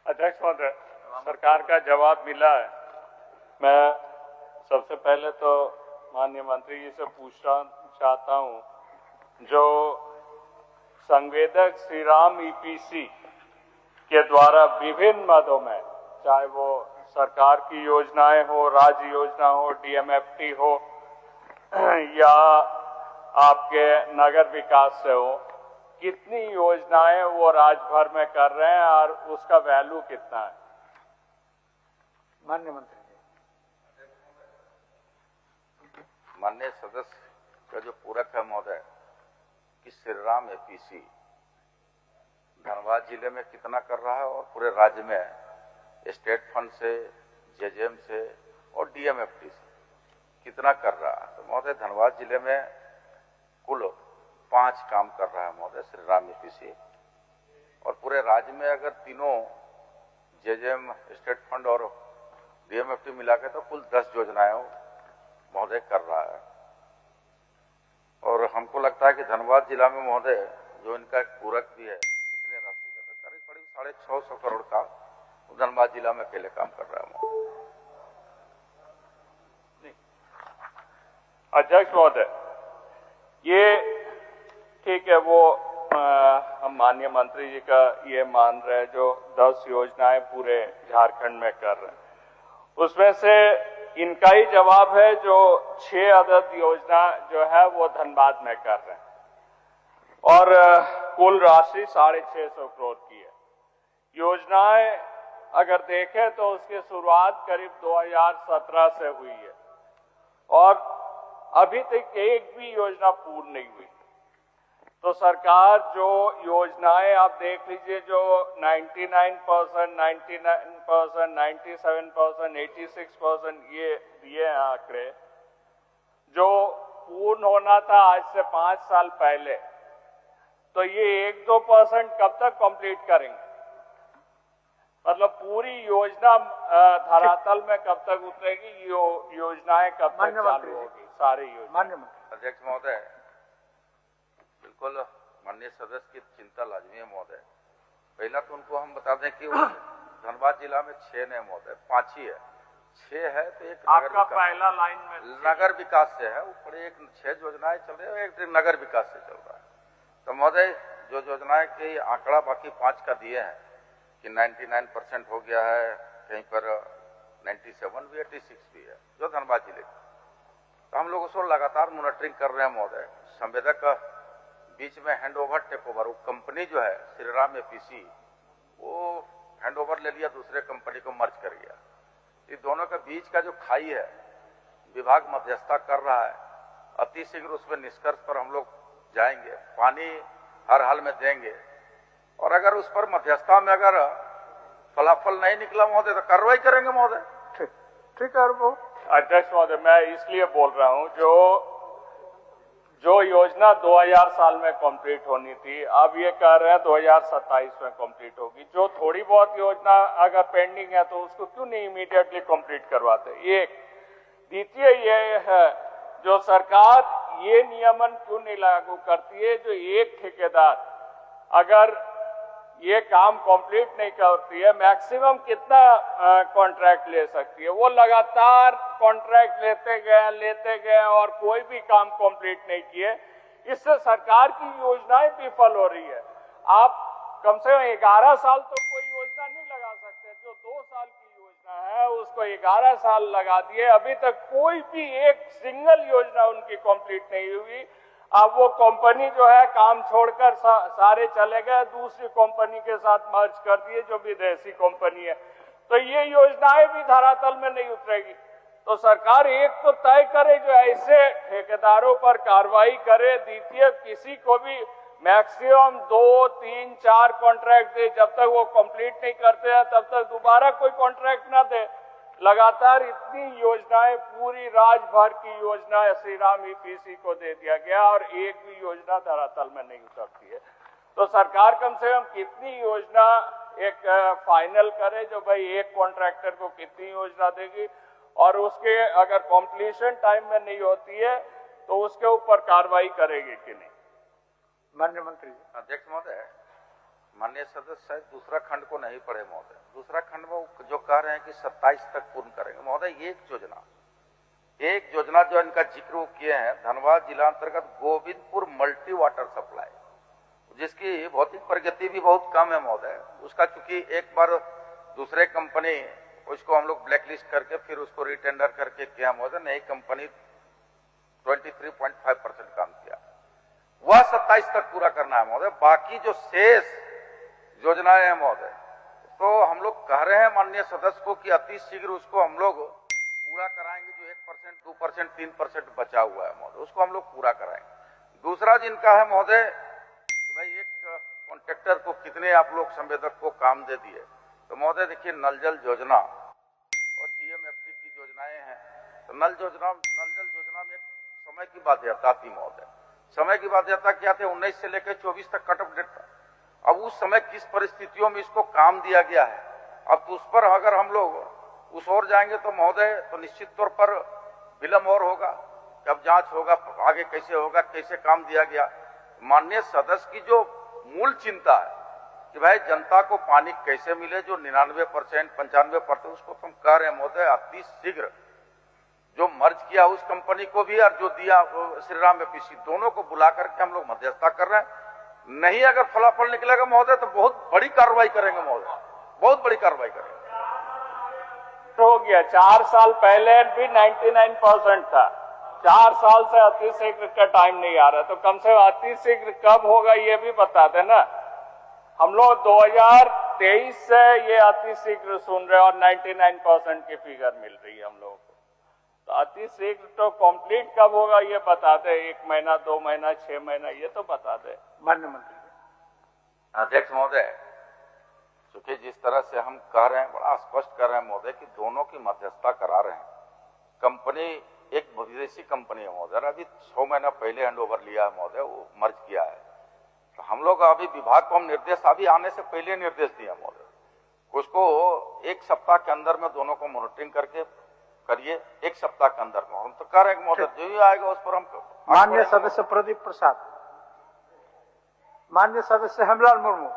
अध्यक्ष महोदय, सरकार का जवाब मिला है। मैं सबसे पहले तो माननीय मंत्री जी से पूछना चाहता हूं, जो संवेदक श्री राम ईपीसी के द्वारा विभिन्न मदों में, चाहे वो सरकार की योजनाएं हो, राज्य योजना हो, डीएमएफटी हो या आपके नगर विकास से हो, कितनी योजनाएं वो राज्य भर में कर रहे हैं और उसका वैल्यू कितना है? माननीय मंत्री जी। माननीय सदस्य का जो पूरक है महोदय कि श्री राम एपीसी धनबाद जिले में कितना कर रहा है और पूरे राज्य में स्टेट फंड से, जेजेएम से और डीएमएफटी से कितना कर रहा है। तो महोदय धनबाद जिले में कुल 5 काम कर रहा है महोदय श्री राम एपीसी, और पूरे राज्य में अगर तीनों जेजेएम, स्टेट फंड और डीएमएफटी मिला के तो कुल 10 योजनाएं महोदय कर रहा है। और हमको लगता है कि धनबाद जिला में महोदय जो इनका पूरक भी है कितने राशि का, तो करीब 650 करोड़ का धनबाद जिला में अकेले काम कर रहा है। अध्यक्ष महोदय, ये ठीक है, वो हम माननीय मंत्री जी का ये मान रहे हैं जो 10 योजनाएं पूरे झारखंड में कर रहे हैं, उसमें से इनका ही जवाब है जो 6 अदद योजना जो है वो धनबाद में कर रहे हैं और कुल राशि 650 करोड़ की है। योजनाएं अगर देखें तो उसकी शुरुआत करीब 2017 से हुई है और अभी तक एक भी योजना पूर्ण नहीं हुई। तो सरकार जो योजनाएं आप देख लीजिए, जो 99%, 99%, 97%, 86% ये दिए हैं आंकड़े, जो पूर्ण होना था आज से 5 साल पहले, तो ये 1-2% कब तक कंप्लीट करेंगे? मतलब पूरी योजना धरातल में कब तक उतरेगी? योजनाएं कब तक चालू होगी? सारी योजना। माननीय मंत्री। अध्यक्ष महोदय, बिल्कुल माननीय सदस्य की चिंता लाजमी है महोदय। पहला तो उनको हम बता दें कि धनबाद जिला में 6 नहीं महोदय, 5 ही है। 6 है तो एक आपका पहला लाइन में नगर विकास से है, ऊपर एक 6 योजनाएं चल रही है, एक नगर विकास से चल रहा है। तो महोदय जो योजनाएं के आंकड़ा बाकी 5 का दिए हैं कि 99% हो गया है, कहीं पर 97 भी, 86 भी है जो धनबाद जिले का। तो हम लोग उसको लगातार मॉनिटरिंग कर रहे हैं महोदय। संवेदक का बीच में हैंडओवर, टेक ओवर, वो कंपनी जो है श्री राम एपीसी, वो हैंडओवर ले लिया, दूसरे कंपनी को मर्ज कर गया। ये दोनों के बीच का जो खाई है, विभाग मध्यस्थता कर रहा है। अति शीघ्र उसमें निष्कर्ष पर हम लोग जाएंगे, पानी हर हाल में देंगे, और अगर उस पर मध्यस्थता में अगर फलाफल नहीं निकला महोदय तो कार्रवाई करेंगे महोदय। ठीक है। वो अध्यक्ष महोदय, मैं इसलिए बोल रहा हूं, जो योजना 2000 साल में कंप्लीट होनी थी, अब ये कह रहे हैं 2027 में कंप्लीट होगी। जो थोड़ी बहुत योजना अगर पेंडिंग है तो उसको क्यों नहीं इमीडिएटली कंप्लीट करवाते? एक। द्वितीय ये है, जो सरकार ये नियमन क्यों नहीं लागू करती है, जो एक ठेकेदार अगर ये काम कंप्लीट नहीं करती है, मैक्सिमम कितना कॉन्ट्रैक्ट ले सकती है? वो लगातार कॉन्ट्रैक्ट लेते गए और कोई भी काम कंप्लीट नहीं किए। इससे सरकार की योजनाएं विफल हो रही है। आप कम से कम 11 साल तो कोई योजना नहीं लगा सकते। जो 2 साल की योजना है उसको 11 साल लगा दिए, अभी तक कोई भी एक सिंगल योजना उनकी कंप्लीट नहीं हुई। अब वो कंपनी जो है काम छोड़कर सारे चले गए, दूसरी कंपनी के साथ मर्ज कर दिए जो विदेशी कंपनी है। तो ये योजनाएं भी धरातल में नहीं उतरेगी। तो सरकार एक तो तय करे जो ऐसे ठेकेदारों पर कार्रवाई करे। द्वितीय, किसी को भी मैक्सिमम 2, 3, 4 कॉन्ट्रैक्ट दे, जब तक वो कंप्लीट नहीं करते हैं तब तक दोबारा कोई कॉन्ट्रैक्ट ना दे। लगातार इतनी योजनाएं, पूरी राज्य भर की योजनाएं श्री राम ईपीसी को दे दिया गया और एक भी योजना धरातल में नहीं उतरती है। तो सरकार कम से कम कितनी योजना एक फाइनल करे, जो भाई एक कॉन्ट्रैक्टर को कितनी योजना देगी, और उसके अगर कंप्लीशन टाइम में नहीं होती है तो उसके ऊपर कार्रवाई करेगी कि नहीं? माननीय मंत्री जी। अध्यक्ष महोदय, माननीय सदस्य दूसरा खंड को नहीं पढ़े महोदय। दूसरा खंड में वो जो कह रहे हैं कि 27 तक पूर्ण करेंगे महोदय, एक योजना जो इनका जिक्र वो किए हैं धनबाद जिला अंतर्गत गोविंदपुर मल्टी वाटर सप्लाई, जिसकी भौतिक प्रगति भी बहुत कम है महोदय। उसका चूंकि एक बार दूसरे कंपनी उसको हम लोग ब्लैकलिस्ट करके फिर उसको रिटेंडर करके किया महोदय, नई कंपनी 23.5% काम किया, वह 27 तक पूरा करना है महोदय। बाकी जो शेष योजनाएं हैं महोदय, तो हम लोग कह रहे हैं माननीय सदस्य को कि अति शीघ्र उसको हम लोग पूरा कराएंगे। जो 1%, 2%, 3% बचा हुआ है महोदय, उसको हम लोग पूरा कराएंगे। दूसरा जिनका है महोदय कि भाई एक कॉन्ट्रैक्टर को कितने आप लोग संवेदक को काम दे दिए, तो महोदय देखिए नल जल योजना और डीएमएफटी की योजनाएं हैं, तो नल जल योजना में समय की बाध्यता थी महोदय। समय की बाध्यता क्या थे, 19 से लेकर 24 तक कट ऑफ डेट था। अब उस समय किस परिस्थितियों में इसको काम दिया गया है, अब तो उस पर अगर हम लोग उस ओर जाएंगे तो महोदय तो निश्चित तौर पर विलंब और होगा, कब जांच होगा, आगे कैसे होगा, कैसे काम दिया गया। माननीय सदस्य की जो मूल चिंता है कि भाई जनता को पानी कैसे मिले, जो 99%, 95% उसको तुम कह रहे हैं महोदय अति शीघ्र जो मर्ज किया उस कंपनी को भी और जो दिया श्रीराम एपीसी दोनों को बुला करके हम लोग मध्यस्थता कर रहे हैं। नहीं अगर फलाफल निकलेगा महोदय तो बहुत बड़ी कार्रवाई करेंगे महोदय, बहुत बड़ी कार्रवाई करेंगे। हो गया 4 साल पहले भी 99% था, 4 साल से अति शीघ्र का टाइम नहीं आ रहा, तो कम से कम अति शीघ्र कब होगा ये भी बता देना। हम लोग 2023 से ये अति शीघ्र सुन रहे हैं और 99% की फिगर मिल रही है हम लोगों को, तो अति शीघ्र तो कंप्लीट कब होगा ये बता दे, 1 महीना, 2 महीना, 6 महीना, ये तो बता दे। माननीय मंत्री अध्यक्ष महोदय, क्योंकि जिस तरह से हम कह रहे हैं बड़ा स्पष्ट कर रहे हैं महोदय कि दोनों की मध्यस्थता करा रहे हैं। कंपनी एक विदेशी कंपनी है महोदय, अभी 6 महीना पहले हैंडओवर लिया है महोदय, वो मर्ज किया है। तो हम लोग अभी विभाग को हम निर्देश अभी आने से पहले निर्देश दिया महोदय, उसको 1 सप्ताह के अंदर में दोनों को मॉनिटरिंग करके करिए, 1 सप्ताह के अंदर में। हम तो कह रहे हैं महोदय जो ही आएगा उस पर हम। माननीय सदस्य प्रदीप प्रसाद, माननीय सदस्य हेमलाल मुर्मू।